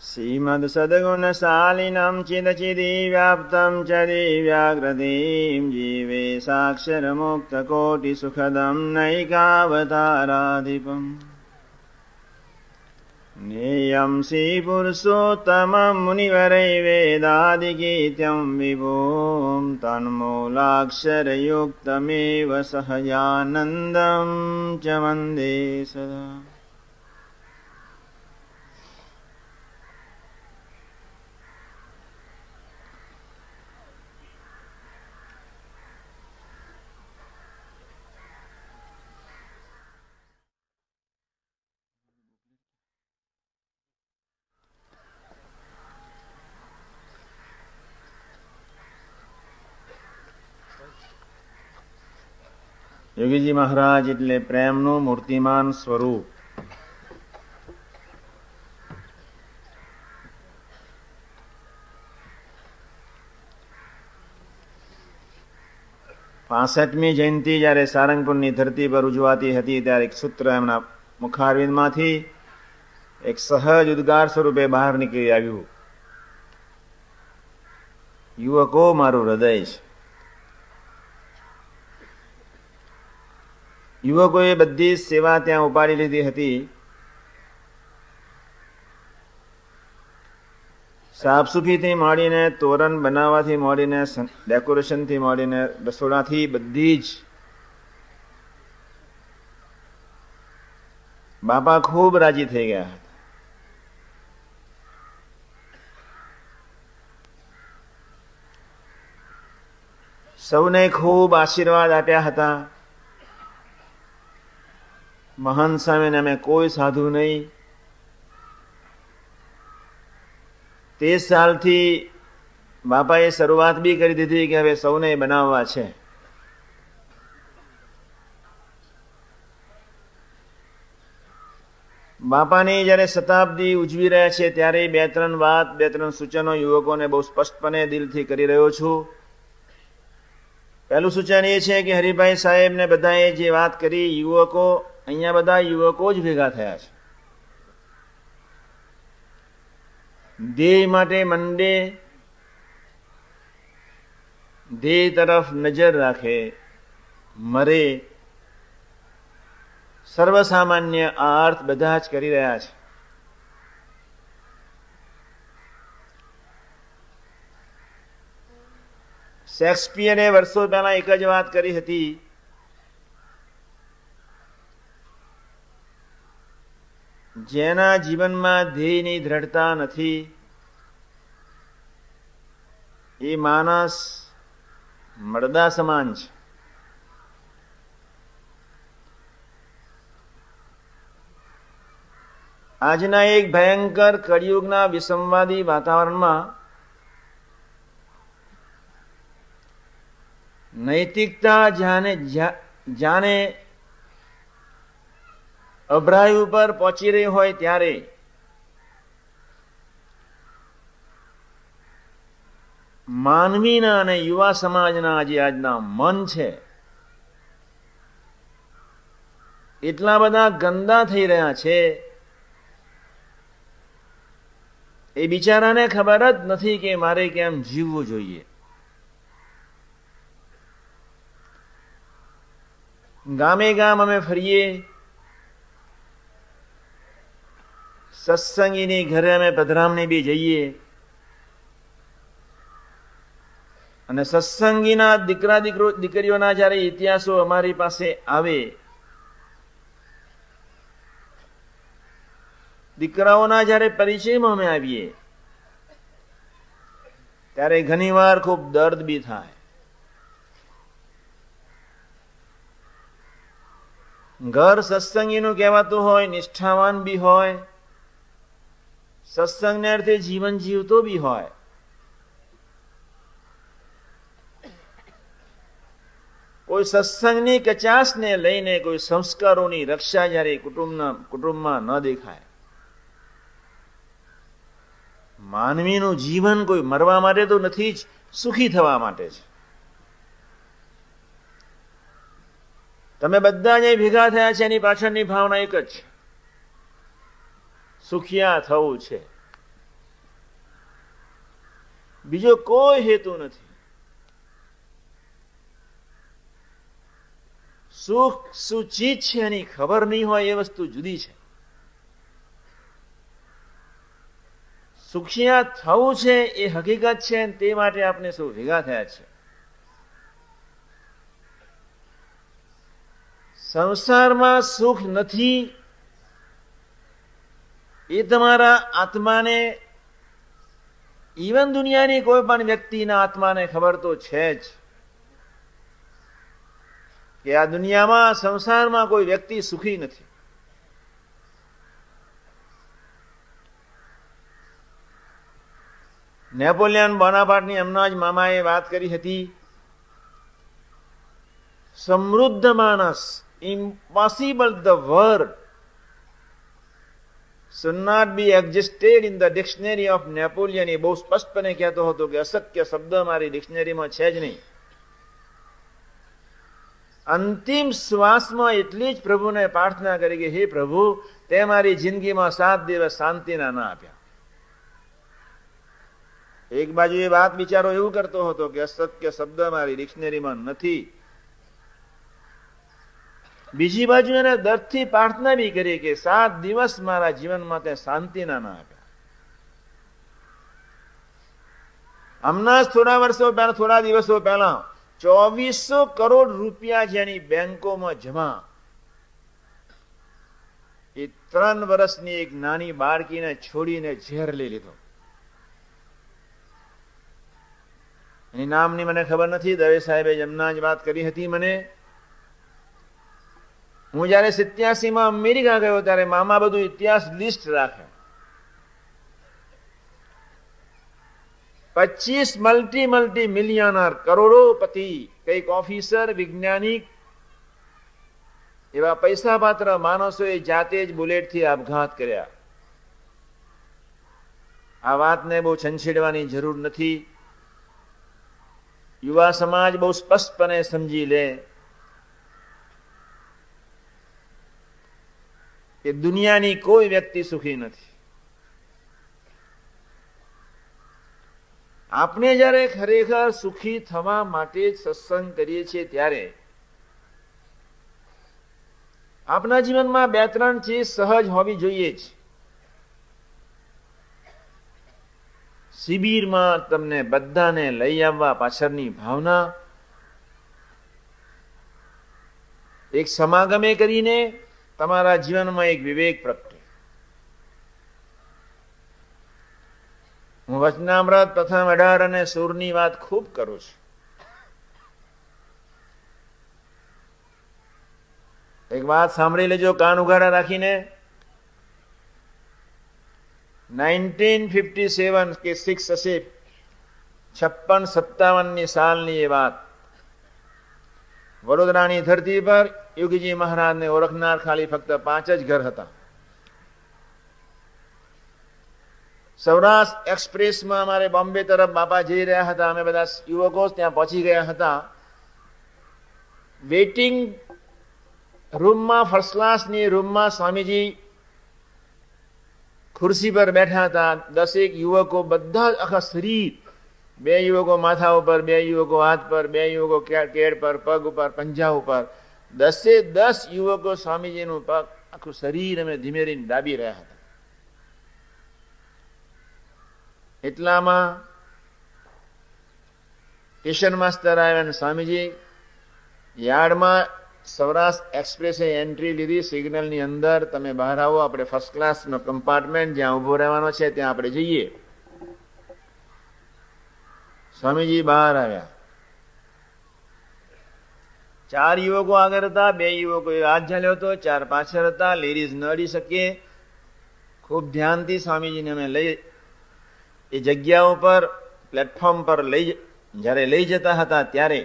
श्रीमद्सद्गुणशालिनं चिदचिदिव्याप्तं च दिव्याकृतिं जीवे साक्षरमुक्तकोटिसुखदं नैकावताराधिपम् नेयं श्रीपुरुषोत्तमं मुनिवरैर्वेदादिगीत्यं विभुं तन्मूलाक्षरयुक्तमेव सहजानन्दं च वन्दे सदा। યોગીજી મહારાજ એટલે પ્રેમનું મૂર્તિમાન સ્વરૂપ. પાસઠમી જયંતિ જયારે સારંગપુરની ધરતી પર ઉજવાતી હતી ત્યારે એક સૂત્ર એમના મુખારવિંદમાંથી એક સહજ ઉદ્ગાર સ્વરૂપે બહાર નીકળી આવ્યું, યુવકો મારું હૃદય છે. યુવકોએ બધી સેવા ત્યાં ઉપાડી લીધી હતી. સાફસૂફીથી માંડીને તોરણ બનાવવાથી માંડીને ડેકોરેશનથી માંડીને રસોડાથી બધી જ બાપા ખૂબ રાજી થઈ ગયા હતા. સૌને ખૂબ આશીર્વાદ આપ્યા હતા. મહાન સામે અમે કોઈ સાધુ નહીં. તે સાલથી બાપાએ શરૂઆત બી કરી દીધી કે હવે સૌને બનાવવા છે. બાપાની જયારે શતાબ્દી ઉજવી રહ્યા છે ત્યારે બે ત્રણ વાત, બે ત્રણ સૂચનો યુવકોને બહુ સ્પષ્ટપણે દિલથી કરી રહ્યો છું. પહેલું સૂચન એ છે કે હરિભાઈ સાહેબ ને બધાએ જે વાત કરી, યુવકો અહીંયા બધા યુવકો જ ભેગા થયા છે. ધ્યેય માટે મંડે, ધ્યેય તરફ નજર રાખે, મરે. સર્વસામાન્ય આ અર્થ બધા જ કરી રહ્યા છે. શેક્સપિયરે વર્ષો પહેલા એક જ વાત કરી હતી, જેના જીવનમાં ધ્યેયની દ્રઢતા નથી એ માણસ મરદા સમાન છે. આજના એક ભયંકર કળિયુગના વિસંવાદી વાતાવરણમાં નૈતિકતા જાણે અભરાઈ ઉપર પહોંચી રહી હોય ત્યારે માનવીના અને યુવા સમાજના જે આજના મન છે એટલા બધા ગંદા થઈ રહ્યા છે, એ બિચારાને ખબર જ નથી કે મારે કેમ જીવવું જોઈએ. ગામે ગામ અમે ફરીએ, સત્સંગીની ઘરે અમે પધરામણી બી જઈએ અને સત્સંગીના દીકરીઓના જયારે ઇતિહાસો અમારી પાસે આવે, દીકરાઓના જયારે પરિચયમાં અમે આવીએ ત્યારે ઘણીવાર ખૂબ દર્દ બી થાય. ઘર સત્સંગીનું કહેવાતું હોય, નિષ્ઠાવાન બી હોય, સત્સંગને અર્થે જીવન જીવતો બી હોય, કોઈ સત્સંગની કચાશને લઈને કોઈ સંસ્કારોની રક્ષા જયારે કુટુંબમાં ન દેખાય. માનવીનું જીવન કોઈ મરવા માટે તો નથી જ, સુખી થવા માટે છે. તમે બધા જ ભેગા થયા છે એની પાછળની ભાવના એક જ છે, સુખિયા થવું છે. બીજો કોઈ હેતુ નથી. સુખ શું ચીજ છે એની ખબર નહીં હોય એ વસ્તુ જુદી છે. સુખિયા થવું છે એ હકીકત છે, તે માટે આપણે સૌ ભેગા થયા છે. સંસારમાં સુખ નથી એ તમારા આત્માને, ઈવન દુનિયાની કોઈ પણ વ્યક્તિના આત્માને ખબર તો છે જ કે આ દુનિયામાં, સંસારમાં કોઈ વ્યક્તિ સુખી નથી. નેપોલિયન બોનાપાર્ટની હમણાં જ મામાએ વાત કરી હતી, સમૃદ્ધ માણસ, impossible the word should not be existed in the dictionary of Napoleon. એ બહુ સ્પષ્ટપણે કહેતો હતો કે અશક્ય શબ્દ મારી ડિક્શનરીમાં છે જ નહીં. અંતિમ શ્વાસમાં એટલી જ પ્રભુને પ્રાર્થના કરી કે હે પ્રભુ, તે મારી જિંદગીમાં 7 દિવસ શાંતિના ના આપ્યા. એક બાજુ એ વાત બિચારો એવું કરતો હતો કે અસત્ય શબ્દ મારી ડિક્શનરીમાં નથી, બીજી બાજુ એને દર્દથી પ્રાર્થના બી કરી કે 7 દિવસ મારા જીવનમાં તે શાંતિના ના આપ્યા. હમણાં જ થોડા દિવસો પહેલા 2400 કરોડ રૂપિયા જેની બેંકોમાં જમા, એ 3 વર્ષની એક નાની બાળકીને છોડીને ઝેર લઈ લીધો. એની નામની મને ખબર નથી, દવે સાહેબે હમણાં જ વાત કરી હતી મને. હું જયારે 87માં અમેરિકા ગયો ત્યારે મામા બધું ઇતિહાસ લિસ્ટ રાખે. 25 મલ્ટી મિલિયનર, કરોડોપતિ, કઈક ઓફિસર, વૈજ્ઞાનિક, એવા પૈસા પાત્ર માણસોએ જાતે જ બુલેટથી આપઘાત કર્યા. આ વાતને બહુ છંછેડવાની જરૂર નથી. યુવા સમાજ બહુ સ્પષ્ટપણે સમજી લે કે દુનિયાની કોઈ વ્યક્તિ સુખી નથી. આપણે જયારે ખરેખર સુખી થવા માટે જ સત્સંગ કરીએ છીએ ત્યારે આપણા જીવનમાં 2-3 ચીજ સહજ હોવી જોઈએ જ. શિબિરમાં તમને બધાને લઈ આવવા પાછળની ભાવના, એક સમાગમે કરીને તમારા જીવનમાં એક વિવેક પ્રગટે. હું વચનામૃત પ્રથમ 18 અને 16ની વાત ખૂબ કરું છું. એક વાત સાંભળી લેજો કાન ઉઘાડા રાખીને. 1957 કે 6 હશે, 56-57ની સાલની એ વાત. વડોદરાની ધરતી પર યોગીજી મહારાજને ઓળખનાર ખાલી ફક્ત 5 જ ઘર હતા. સૌરાષ્ટ્ર એક્સપ્રેસમાં અમારે બોમ્બે તરફ બાપા જઈ રહ્યા હતા. અમે બધા યુવકો ત્યાં પહોંચી ગયા હતા. વેઇટિંગ રૂમમાં, ફર્સ્ટ ક્લાસની રૂમમાં સ્વામીજી ખુરશી પર બેઠા હતા. 10 યુવકો, બધા આખા શરીર, 2 યુવકો માથા ઉપર, 2 યુવકો હાથ પર, 2 યુવકો કેડ પર, પગ ઉપર, પંજા ઉપર, 10 યુવકો સ્વામીજીનું પગ, આખું શરીર અમે ધીમે ધીમે દાબી રહ્યા હતા. એટલામાં સ્ટેશન માસ્ટર આવ્યા અને સ્વામીજી યાર્ડમાં સૌરાષ્ટ્ર એક્સપ્રેસે એન્ટ્રી લીધી. સિગ્નલની અંદર તમે બહાર આવો, આપણે ફર્સ્ટ ક્લાસનો કમ્પાર્ટમેન્ટ જ્યાં ઉભો રહેવાનો છે ત્યાં આપણે જઈએ. સ્વામીજી બહાર આવ્યા. 4 યુવકો આગળ હતા, 2 યુવકો હાથ ઝાલ્યો હતો, 4 પાછળ હતા. લેડીઝ ન અડી શકે. ખૂબ ધ્યાનથી સ્વામીજીને અમે લઈ એ જગ્યા ઉપર, પ્લેટફોર્મ પર જયારે લઈ જતા હતા ત્યારે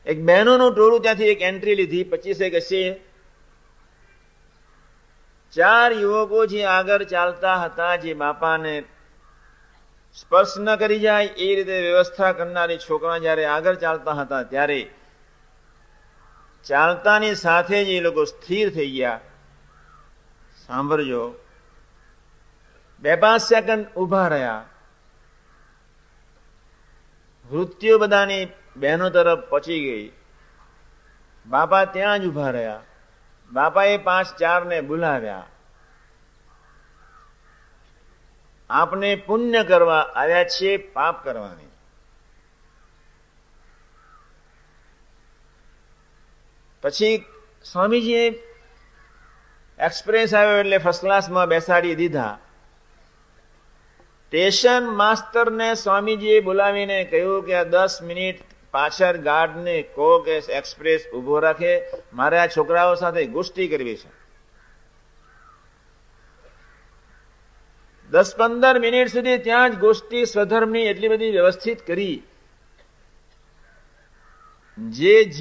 એક બહેનોનું ટોળું ત્યાંથી એક એન્ટ્રી લીધી. 25 હશે. 4 યુવકો જે આગળ ચાલતા હતા, જે બાપાને સ્પર્શ ન કરી જાય એ રીતે વ્યવસ્થા કરનારી છોકરા જયારે આગળ ચાલતા હતા ત્યારે ચાલતાની સાથે જ એ લોકો સ્થિર થઈ ગયા. સાંભળજો, 2-5 સેકન્ડ ઉભા રહ્યા. વૃત્તિઓ બધાની બહેનો તરફ પહોંચી ગઈ. બાપા ત્યાં જ ઉભા રહ્યા. બાપાએ 5-4 ને બોલાવ્યા. આપને પુણ્ય કરવા આવ્યા છીએ, પાપ કરવાની. પછી સ્વામીજીએ એક્સપ્રેસ આવ્યો એટલે ફર્સ્ટ ક્લાસમાં બેસાડી દીધા. સ્ટેશન માસ્ટરને સ્વામીજીએ બોલાવીને કહ્યું કે આ 10 મિનિટ પાછળ ગાર્ડને કહો કે એક્સપ્રેસ ઉભો રાખે, મારે આ છોકરાઓ સાથે ગોષ્ઠી કરવી છે. 10-15 મિનિટ સુધી ત્યાં જ ગોષ્ઠી સ્વધર્મની એટલી બધી વ્યવસ્થિત કરી. જે